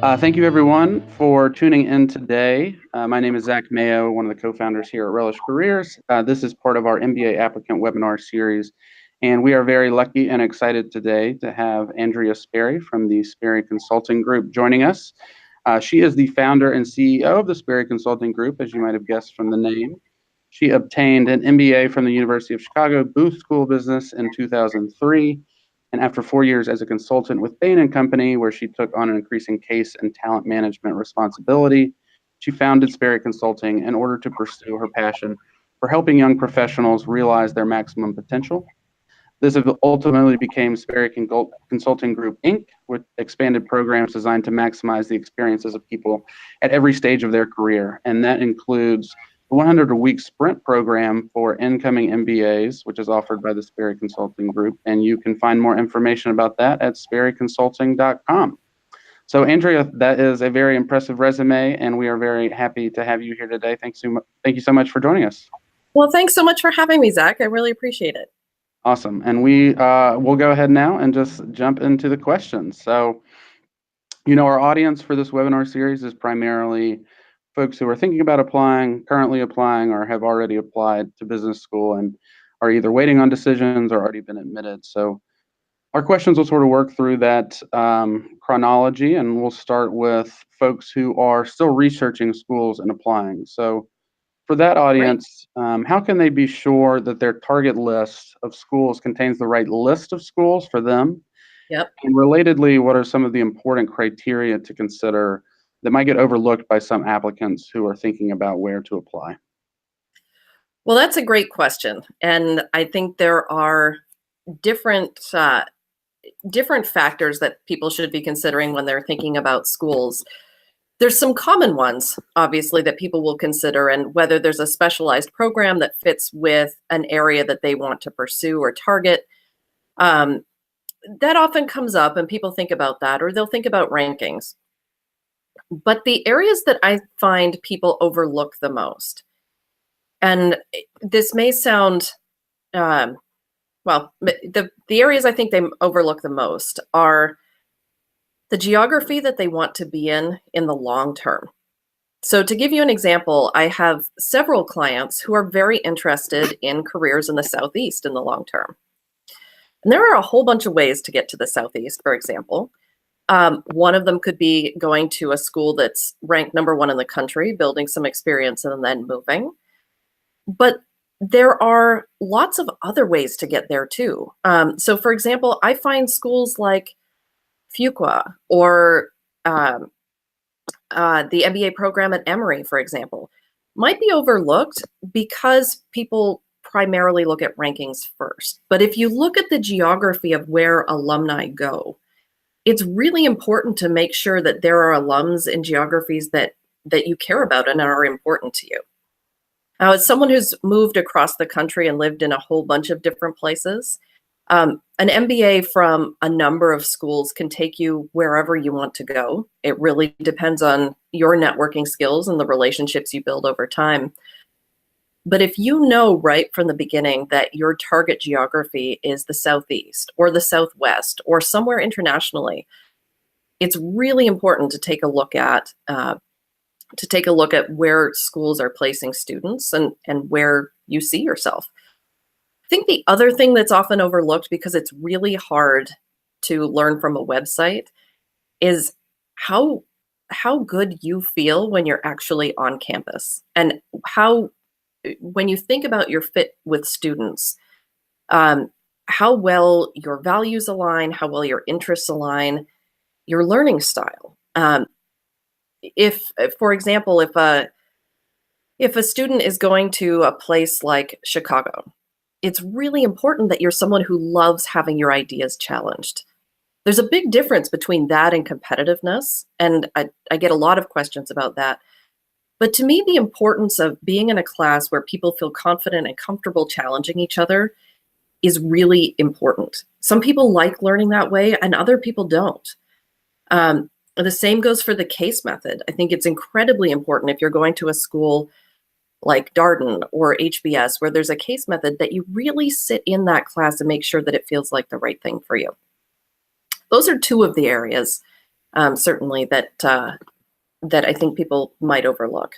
Thank you, everyone, for tuning in today. My name is Zach Mayo, one of the co-founders here at RelishCareers. This is part of our MBA applicant webinar series, and we are very lucky and excited today to have Andrea Sparrey from the Sparrey Consulting Group joining us. She is the founder and CEO of the Sparrey Consulting Group, as you might have guessed from the name. She obtained an MBA from the University of Chicago Booth School of Business in 2003. And after 4 years as a consultant with Bain & Company, where she took on an increasing case and talent management responsibility, she founded Sparrey Consulting in order to pursue her passion for helping young professionals realize their maximum potential. This ultimately became Sparrey Consulting Group, Inc., with expanded programs designed to maximize the experiences of people at every stage of their career. And that includes the 100-week sprint program for incoming MBAs, which is offered by the Sparrey Consulting Group. And you can find more information about that at sparreyconsulting.com. So, Andrea, that is a very impressive resume, and we are very happy to have you here today. Thank you so much for joining us. Well, thanks so much for having me, Zach. I really appreciate it. Awesome. And we will go ahead now and just jump into the questions. So, our audience for this webinar series is primarily folks who are thinking about applying, currently applying, or have already applied to business school and are either waiting on decisions or already been admitted. So our questions will sort of work through that chronology, and we'll start with folks who are still researching schools and applying. So for that audience, how can they be sure that their target list of schools contains the right list of schools for them? Yep. And relatedly, what are some of the important criteria to consider that might get overlooked by some applicants who are thinking about where to apply? Well, that's a great question. And I think there are different factors that people should be considering when they're thinking about schools. There's some common ones, obviously, that people will consider, and whether there's a specialized program that fits with an area that they want to pursue or target. That often comes up, and people think about that, or they'll think about rankings. But the areas that I find people overlook the most, and this may sound, the areas I think they overlook the most are the geography that they want to be in the long term. So to give you an example, I have several clients who are very interested in careers in the Southeast in the long term. And there are a whole bunch of ways to get to the Southeast, for example. One of them could be going to a school that's ranked #1 in the country, building some experience, and then moving. But there are lots of other ways to get there too. So for example, I find schools like Fuqua or the MBA program at Emory, for example, might be overlooked because people primarily look at rankings first. But if you look at the geography of where alumni go, it's really important to make sure that there are alums in geographies that you care about and are important to you. Now, as someone who's moved across the country and lived in a whole bunch of different places, an MBA from a number of schools can take you wherever you want to go. It really depends on your networking skills and the relationships you build over time. But if you know right from the beginning that your target geography is the Southeast or the Southwest or somewhere internationally, it's really important to take a look at where schools are placing students and where you see yourself. I think the other thing that's often overlooked, because it's really hard to learn from a website, is how good you feel when you're actually on campus, and when you think about your fit with students, how well your values align, how well your interests align, your learning style. If, for example, if a student is going to a place like Chicago, it's really important that you're someone who loves having your ideas challenged. There's a big difference between that and competitiveness, and I get a lot of questions about that. But to me, the importance of being in a class where people feel confident and comfortable challenging each other is really important. Some people like learning that way, and other people don't. The same goes for the case method. I think it's incredibly important if you're going to a school like Darden or HBS, where there's a case method, that you really sit in that class and make sure that it feels like the right thing for you. Those are two of the areas. certainly that I think people might overlook.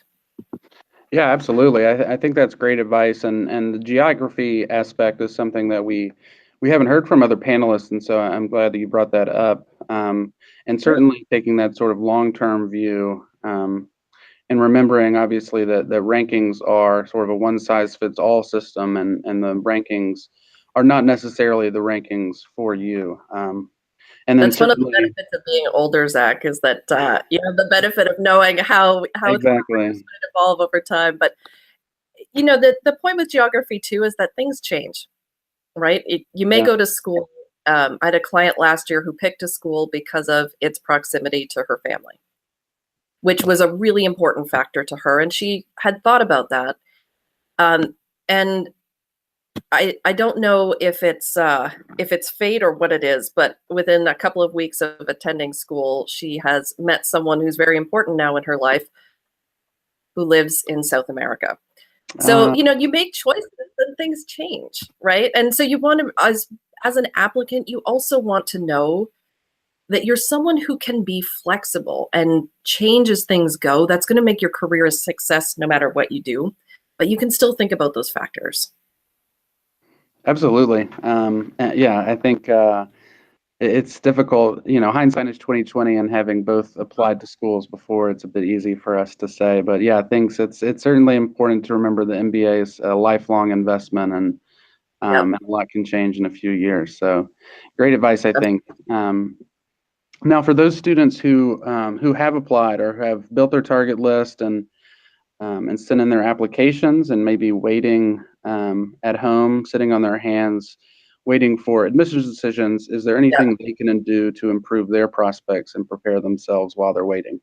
Yeah, absolutely. I think that's great advice, and the geography aspect is something that we haven't heard from other panelists, and so I'm glad that you brought that up. And certainly taking that sort of long-term view, and remembering obviously that the rankings are sort of a one-size-fits-all system, and the rankings are not necessarily the rankings for you. And then That's one of the certainly, benefits of being older, Zach, is that you have the benefit of knowing how things exactly. might evolve over time. But the point with geography too is that things change, right? You may Yeah. go to school. I had a client last year who picked a school because of its proximity to her family, which was a really important factor to her, and she had thought about that. And I don't know if it's fate or what it is, but within a couple of weeks of attending school, she has met someone who's very important now in her life, who lives in South America. So you make choices and things change, right? And so you want to, as an applicant, you also want to know that you're someone who can be flexible and change as things go. That's going to make your career a success no matter what you do, but you can still think about those factors. Absolutely. Yeah, I think it's difficult. Hindsight is 2020, and having both applied to schools before, it's a bit easy for us to say. But yeah, I think it's certainly important to remember the MBA is a lifelong investment, Yep. and a lot can change in a few years. So, great advice, I think. Now, for those students who have applied or have built their target list and sent in their applications and maybe waiting at home, sitting on their hands, waiting for admissions decisions, is there Yeah. anything they can do to improve their prospects and prepare themselves while they're waiting?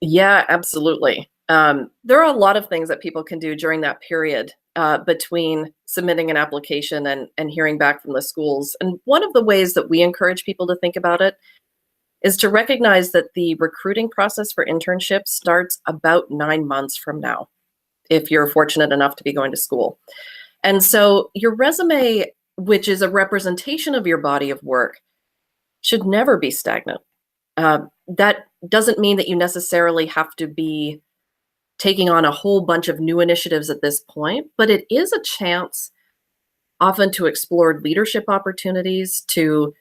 Yeah, absolutely. There are a lot of things that people can do during that period between submitting an application and hearing back from the schools. And one of the ways that we encourage people to think about it is to recognize that the recruiting process for internships starts about 9 months from now, if you're fortunate enough to be going to school. And so your resume, which is a representation of your body of work, should never be stagnant. That doesn't mean that you necessarily have to be taking on a whole bunch of new initiatives at this point, but it is a chance often to explore leadership opportunities, to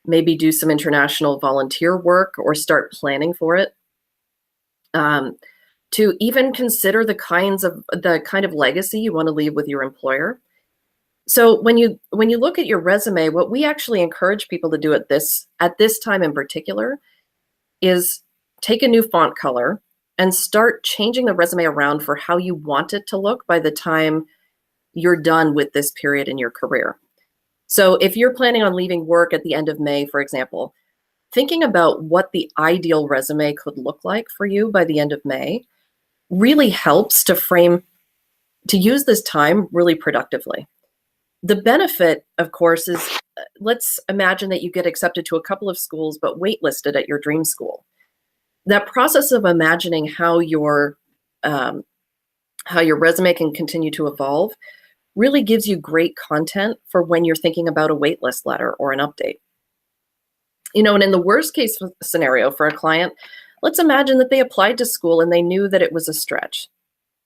maybe do some international volunteer work or start planning for it, to even consider the kind of legacy you want to leave with your employer. So when you look at your resume, what we actually encourage people to do at this time in particular is take a new font color and start changing the resume around for how you want it to look by the time you're done with this period in your career. So if you're planning on leaving work at the end of May, for example, thinking about what the ideal resume could look like for you by the end of May really helps to use this time really productively. The benefit, of course, is let's imagine that you get accepted to a couple of schools but waitlisted at your dream school. That process of imagining how your resume can continue to evolve really gives you great content for when you're thinking about a waitlist letter or an update. And in the worst case scenario for a client, let's imagine that they applied to school and they knew that it was a stretch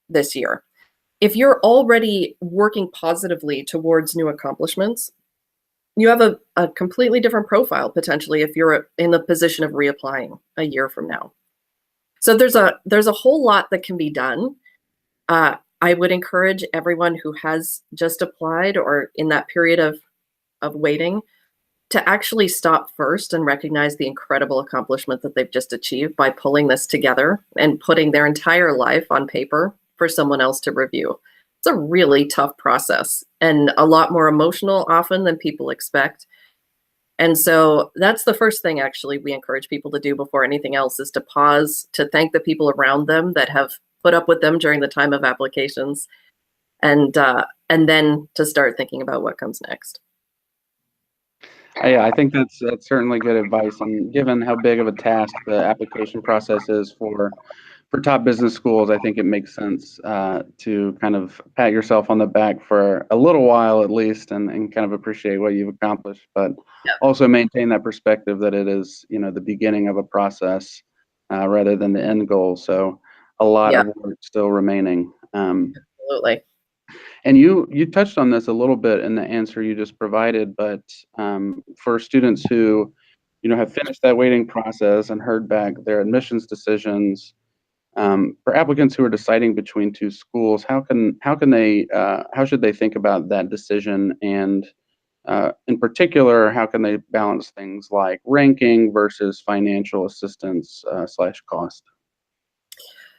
this year. If you're already working positively towards new accomplishments, you have a completely different profile potentially if you're in the position of reapplying a year from now. So there's a whole lot that can be done. I would encourage everyone who has just applied or in that period of waiting to actually stop first and recognize the incredible accomplishment that they've just achieved by pulling this together and putting their entire life on paper for someone else to review. It's a really tough process and a lot more emotional often than people expect. And so that's the first thing actually we encourage people to do before anything else, is to pause, to thank the people around them that have put up with them during the time of applications, and then to start thinking about what comes next. Yeah, I think that's certainly good advice. And given how big of a task the application process is for for top business schools, I think it makes sense to kind of pat yourself on the back for a little while at least, and kind of appreciate what you've accomplished, but Yep. also maintain that perspective that it is, the beginning of a process rather than the end goal. So a lot Yeah, of work still remaining. absolutely. And you touched on this a little bit in the answer you just provided, but for students who, have finished that waiting process and heard back their admissions decisions, for applicants who are deciding between two schools, how should they think about that decision? And in particular, how can they balance things like ranking versus financial assistance slash cost?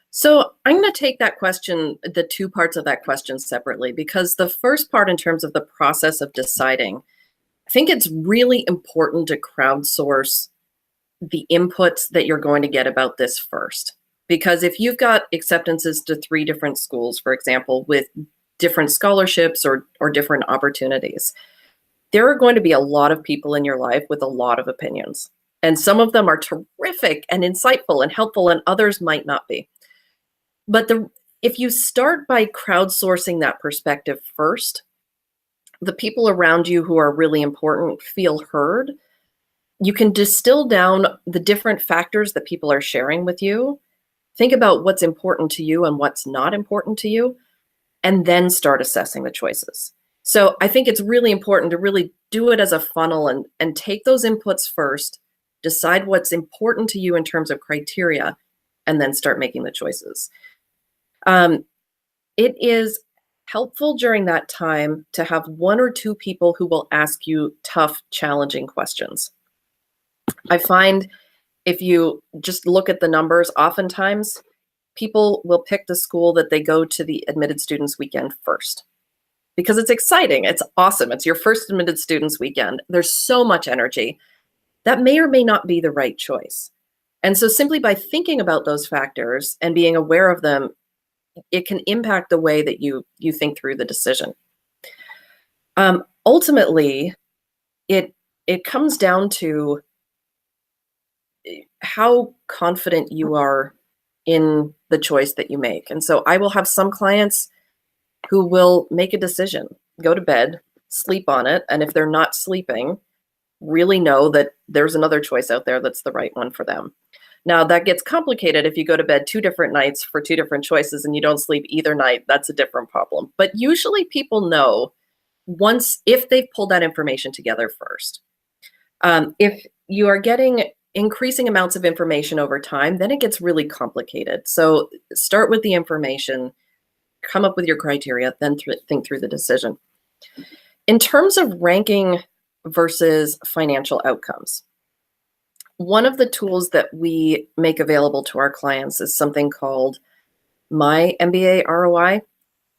So I'm going to take that question, the two parts of that question separately, because the first part, in terms of the process of deciding, I think it's really important to crowdsource the inputs that you're going to get about this first. Because if you've got acceptances to 3 different schools, for example, with different scholarships or different opportunities, there are going to be a lot of people in your life with a lot of opinions. And some of them are terrific and insightful and helpful, and others might not be. But if you start by crowdsourcing that perspective first, the people around you who are really important feel heard. You can distill down the different factors that people are sharing with you. Think about what's important to you and what's not important to you, and then start assessing the choices. So I think it's really important to really do it as a funnel and take those inputs first, decide what's important to you in terms of criteria, and then start making the choices. It is helpful during that time to have 1 or 2 people who will ask you tough, challenging questions. I find if you just look at the numbers, oftentimes people will pick the school that they go to the admitted students weekend first because it's exciting. It's awesome. It's your first admitted students weekend. There's so much energy. That may or may not be the right choice. And so simply by thinking about those factors and being aware of them, it can impact the way that you think through the decision. Ultimately, it comes down to how confident you are in the choice that you make. And so I will have some clients who will make a decision, go to bed, sleep on it, and if they're not sleeping, really know that there's another choice out there that's the right one for them. Now, that gets complicated if you go to bed 2 different nights for 2 different choices and you don't sleep either night. That's a different problem. But usually people know if they've pulled that information together first. If you are getting increasing amounts of information over time, then it gets really complicated. So start with the information, come up with your criteria, then think through the decision. In terms of ranking versus financial outcomes, one of the tools that we make available to our clients is something called My MBA ROI.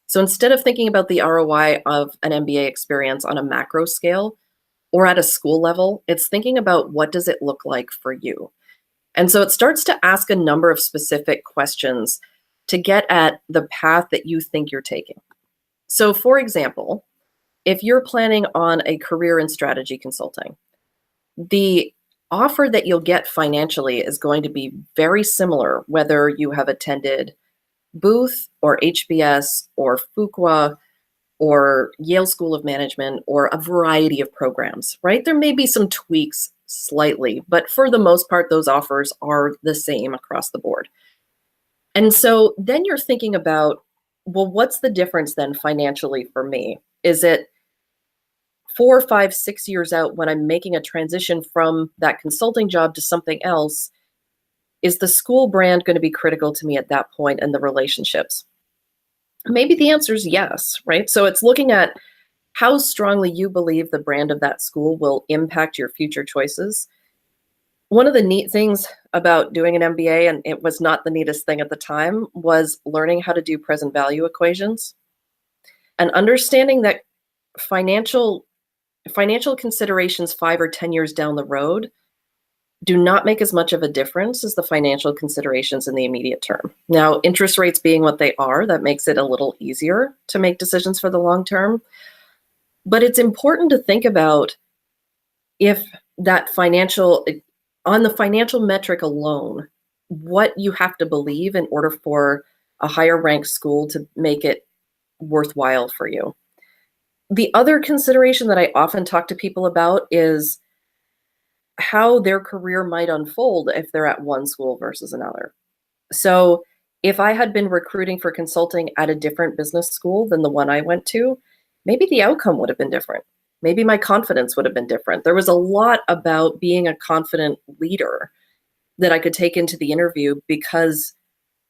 So instead of thinking about the ROI of an MBA experience on a macro scale or at a school level, it's thinking about what does it look like for you. And so it starts to ask a number of specific questions to get at the path that you think you're taking. So for example, if you're planning on a career in strategy consulting, the offer that you'll get financially is going to be very similar, whether you have attended Booth or HBS or Fuqua or Yale School of Management or a variety of programs, right? There may be some tweaks slightly, but for the most part, those offers are the same across the board. And so then you're thinking about, well, what's the difference then financially for me? Is it 4, 5, 6 years out when I'm making a transition from that consulting job to something else? Is the school brand going to be critical to me at that point and the relationships? Maybe the answer is yes, right? So it's looking at how strongly you believe the brand of that school will impact your future choices. One of the neat things about doing an MBA, and it was not the neatest thing at the time, was learning how to do present value equations and understanding that financial considerations 5 or 10 years down the road do not make as much of a difference as the financial considerations in the immediate term. Now, interest rates being what they are, that makes it a little easier to make decisions for the long term. But it's important to think about if that on the financial metric alone, what you have to believe in order for a higher ranked school to make it worthwhile for you. The other consideration that I often talk to people about is how their career might unfold if they're at one school versus another. So if I had been recruiting for consulting at a different business school than the one I went to, maybe the outcome would have been different. Maybe my confidence would have been different. There was a lot about being a confident leader that I could take into the interview because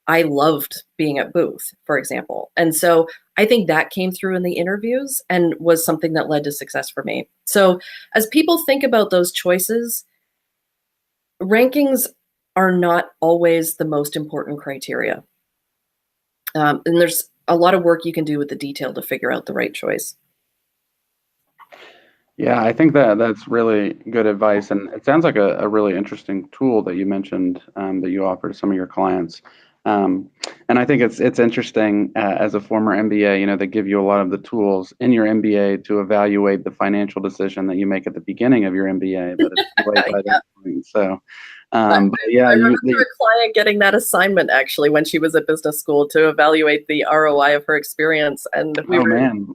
I loved being at Booth, for example. And so I think that came through in the interviews and was something that led to success for me. So as people think about those choices, rankings are not always the most important criteria. And there's a lot of work you can do with the detail to figure out the right choice. Yeah, I think that that's really good advice, and it sounds like a really interesting tool that you mentioned that you offer to some of your clients. And I think it's interesting as a former MBA, they give you a lot of the tools in your MBA to evaluate the financial decision that you make at the beginning of your MBA, but it's too late by Yeah. that point. So, I but yeah, remember a client getting that assignment actually when she was at business school to evaluate the ROI of her experience, and oh man,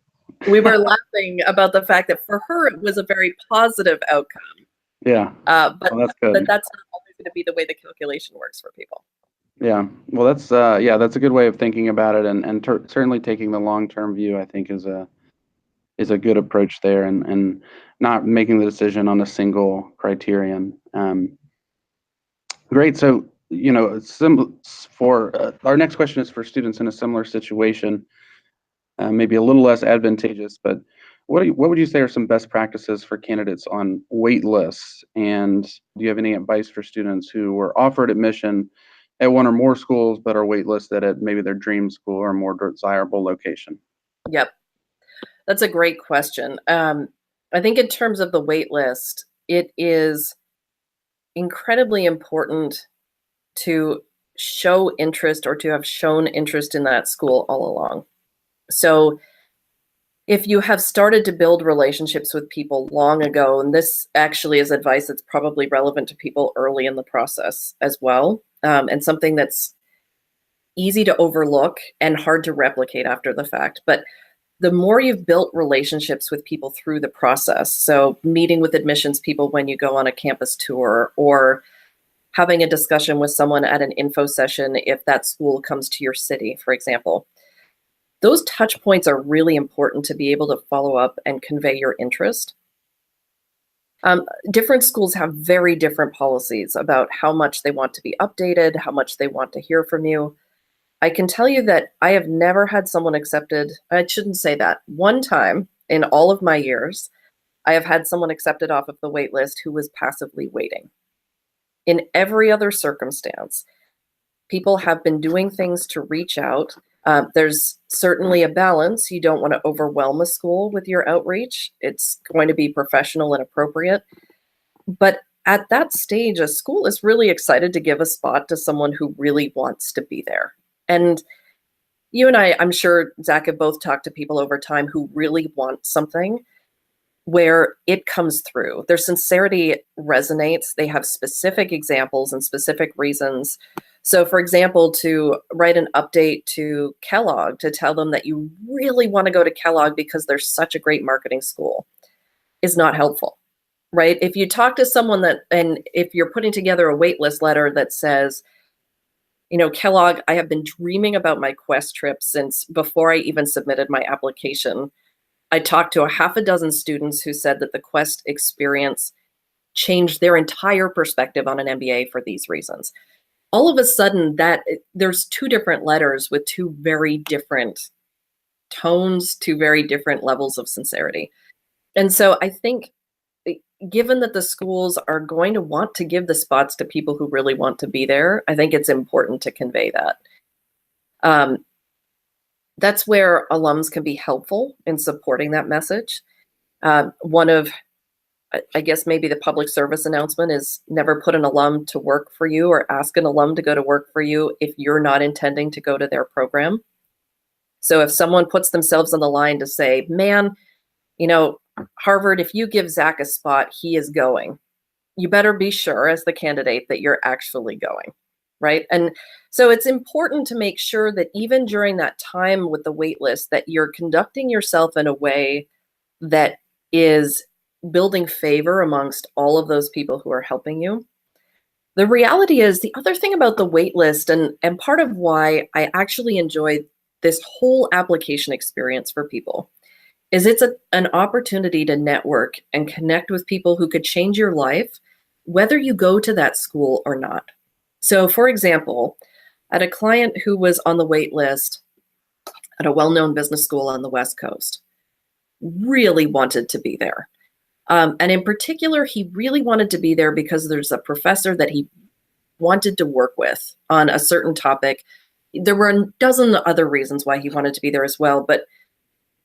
we were laughing about the fact that for her it was a very positive outcome. yeah, But well, that's good. that's not always going to be the way the calculation works for people. Yeah, well, that's a good way of thinking about it, and certainly taking the long-term view, I think, is a good approach there, and not making the decision on a single criterion. Great. So, for our next question is for students in a similar situation, maybe a little less advantageous, but what would you say are some best practices for candidates on wait lists? And do you have any advice for students who were offered admission at one or more schools but are waitlisted at maybe their dream school or a more desirable location? Yep, that's a great question. I think in terms of the wait list, it is incredibly important to show interest or to have shown interest in that school all along. So if you have started to build relationships with people long ago, and this actually is advice that's probably relevant to people early in the process as well, and something that's easy to overlook and hard to replicate after the fact. But the more you've built relationships with people through the process, so meeting with admissions people when you go on a campus tour, or having a discussion with someone at an info session if that school comes to your city, for example, those touch points are really important to be able to follow up and convey your interest. Different schools have very different policies about how much they want to be updated, how much they want to hear from you. I can tell you that I have never had someone accepted. I shouldn't say that. One time in all of my years, I have had someone accepted off of the wait list who was passively waiting. In every other circumstance, people have been doing things to reach out. There's certainly a balance. You don't want to overwhelm a school with your outreach. It's going to be professional and appropriate. But at that stage, a school is really excited to give a spot to someone who really wants to be there. And you and I'm sure, Zach, have both talked to people over time who really want something where it comes through. Their sincerity resonates. They have specific examples and specific reasons. So, for example, to write an update to Kellogg to tell them that you really want to go to Kellogg because they're such a great marketing school is not helpful, right? If you talk to someone and if you're putting together a waitlist letter that says, Kellogg, I have been dreaming about my Quest trip since before I even submitted my application. I talked to a half a dozen students who said that the Quest experience changed their entire perspective on an MBA for these reasons. All of a sudden, there's two different letters with two very different tones, two very different levels of sincerity. And so I think, given that the schools are going to want to give the spots to people who really want to be there, I think it's important to convey that. That's where alums can be helpful in supporting that message. One of, I guess, maybe the public service announcement is never put an alum to work for you or ask an alum to go to work for you if you're not intending to go to their program. So if someone puts themselves on the line to say, man, Harvard, if you give Zach a spot, he is going. You better be sure as the candidate that you're actually going. right? And so it's important to make sure that even during that time with the wait list, that you're conducting yourself in a way that is building favor amongst all of those people who are helping you. The reality is, the other thing about the wait list, and part of why I actually enjoy this whole application experience for people, is it's an opportunity to network and connect with people who could change your life, whether you go to that school or not. So for example, I had a client who was on the wait list at a well-known business school on the West Coast, really wanted to be there. And in particular, he really wanted to be there because there's a professor that he wanted to work with on a certain topic. There were a dozen other reasons why he wanted to be there as well, but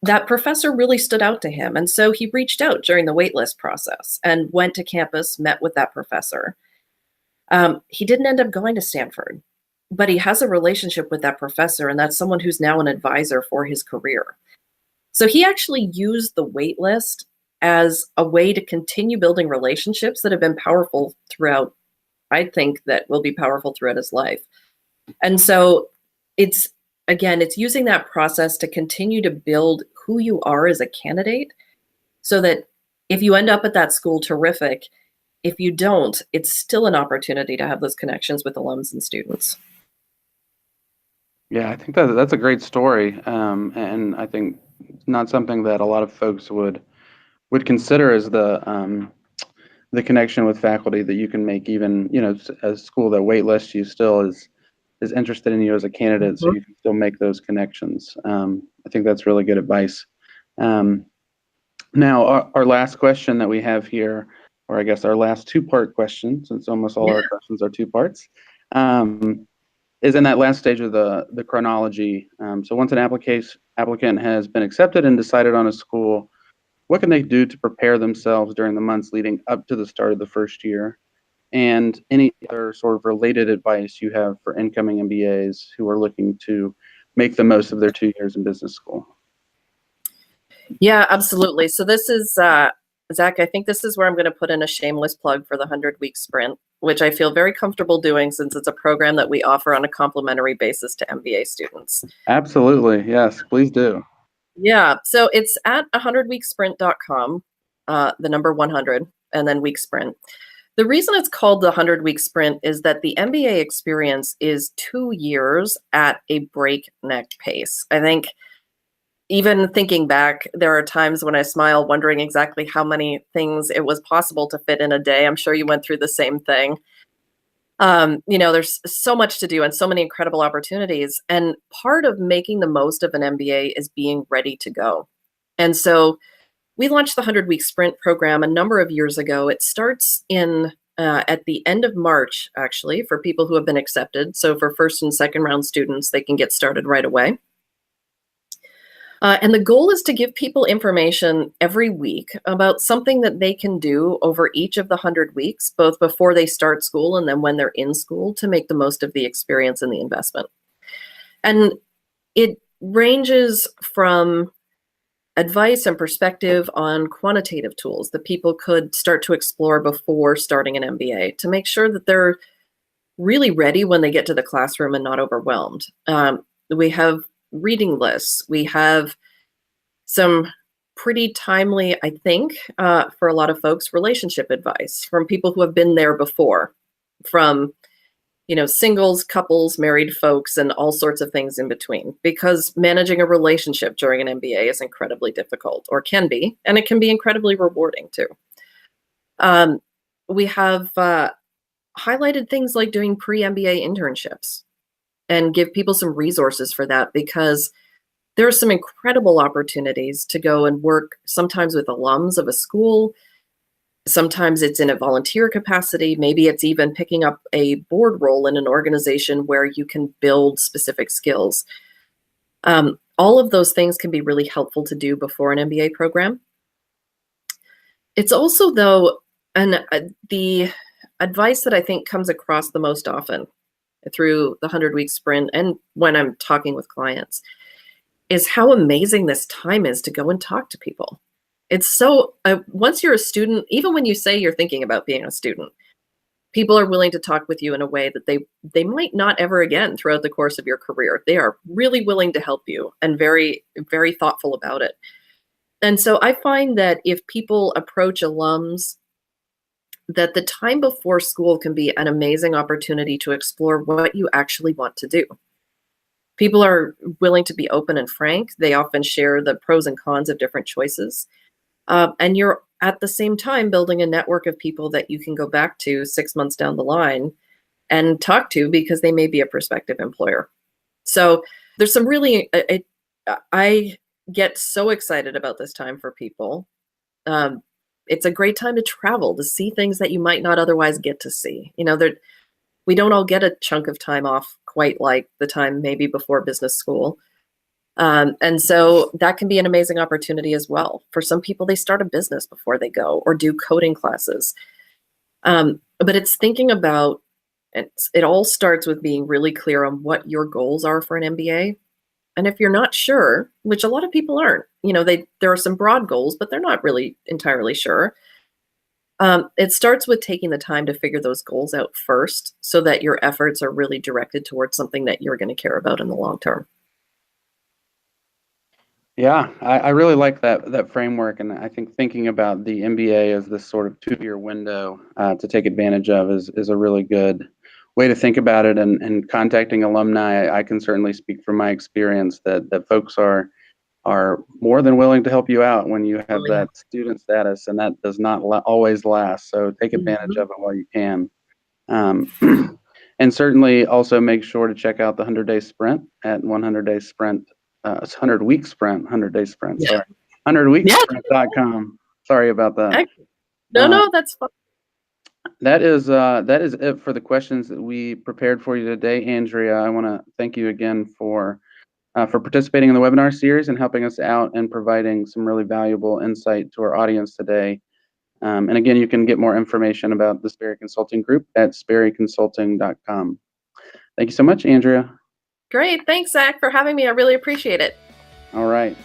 that professor really stood out to him. And so he reached out during the waitlist process and went to campus, met with that professor. He didn't end up going to Stanford, but he has a relationship with that professor, and that's someone who's now an advisor for his career. So he actually used the waitlist as a way to continue building relationships that have been powerful throughout, I think that will be powerful throughout his life. And so it's using that process to continue to build who you are as a candidate, so that if you end up at that school, terrific. If you don't, it's still an opportunity to have those connections with alums and students. Yeah, I think that's a great story, and I think not something that a lot of folks would consider as the connection with faculty that you can make. Even a school that waitlists you still is interested in you as a candidate, so you can still make those connections. I think that's really good advice. Now, our last question that we have here, or I guess our last two-part question, since almost all our questions are two parts, is in that last stage of the chronology. So once an applicant has been accepted and decided on a school, what can they do to prepare themselves during the months leading up to the start of the first year? And any other sort of related advice you have for incoming MBAs who are looking to make the most of their 2 years in business school? Yeah, absolutely. So this is, Zach, I think this is where I'm going to put in a shameless plug for the 100-week sprint, which I feel very comfortable doing since it's a program that we offer on a complimentary basis to MBA students. Absolutely. Yes, please do. Yeah, so it's at 100weeksprint.com, the number 100, and then week sprint. The reason it's called the 100-week sprint is that the MBA experience is 2 years at a breakneck pace. I think, even thinking back, there are times when I smile wondering exactly how many things it was possible to fit in a day. I'm sure you went through the same thing. There's so much to do and so many incredible opportunities. And part of making the most of an MBA is being ready to go. And so we launched the 100-week sprint program a number of years ago. It starts at the end of March, actually, for people who have been accepted. So for first and second round students, they can get started right away. And the goal is to give people information every week about something that they can do over each of the 100 weeks, both before they start school and then when they're in school, to make the most of the experience and the investment. And it ranges from advice and perspective on quantitative tools that people could start to explore before starting an MBA to make sure that they're really ready when they get to the classroom and not overwhelmed. We have reading lists. We have some pretty timely, I think, for a lot of folks, relationship advice from people who have been there before, from singles, couples, married folks, and all sorts of things in between, because managing a relationship during an MBA is incredibly difficult, or can be, and it can be incredibly rewarding too. We have highlighted things like doing pre-MBA internships and give people some resources for that, because there are some incredible opportunities to go and work, sometimes with alums of a school. Sometimes it's in a volunteer capacity. Maybe it's even picking up a board role in an organization where you can build specific skills. All of those things can be really helpful to do before an MBA program. It's also, though, the advice that I think comes across the most often through the 100-week sprint and when I'm talking with clients is how amazing this time is to go and talk to people. It's so, once you're a student, even when you say you're thinking about being a student, People are willing to talk with you in a way that they might not ever again throughout the course of your career. They are really willing to help you and very, very thoughtful about it. And so I find that if people approach alums, that the time before school can be an amazing opportunity to explore what you actually want to do. People are willing to be open and frank. They often share the pros and cons of different choices. And you're at the same time building a network of people that you can go back to 6 months down the line and talk to because they may be a prospective employer. So there's some really, I get so excited about this time for people. It's a great time to travel, to see things that you might not otherwise get to see. We don't all get a chunk of time off quite like the time maybe before business school. And so that can be an amazing opportunity as well. For some people, they start a business before they go or do coding classes. But it's thinking about, it all starts with being really clear on what your goals are for an MBA. And if you're not sure, which a lot of people aren't, there are some broad goals, but they're not really entirely sure. It starts with taking the time to figure those goals out first so that your efforts are really directed towards something that you're going to care about in the long term. Yeah, I really like that framework, and I think thinking about the MBA as this sort of 2-year window to take advantage of is a really good way to think about it. And contacting alumni, I can certainly speak from my experience that folks are more than willing to help you out when you have that student status, and that does not always last. So take advantage of it while you can. And certainly also make sure to check out the 100-day sprint at 100-day sprint. 100-week sprint, 100-day sprint. Yeah. Sorry, 100weeksprint.com. Sorry about that. No, that's fine. That is it for the questions that we prepared for you today, Andrea. I want to thank you again for participating in the webinar series and helping us out and providing some really valuable insight to our audience today. And again, you can get more information about the Sparrey Consulting Group at sparreyconsulting.com. Thank you so much, Andrea. Great. Thanks, Zach, for having me. I really appreciate it. All right.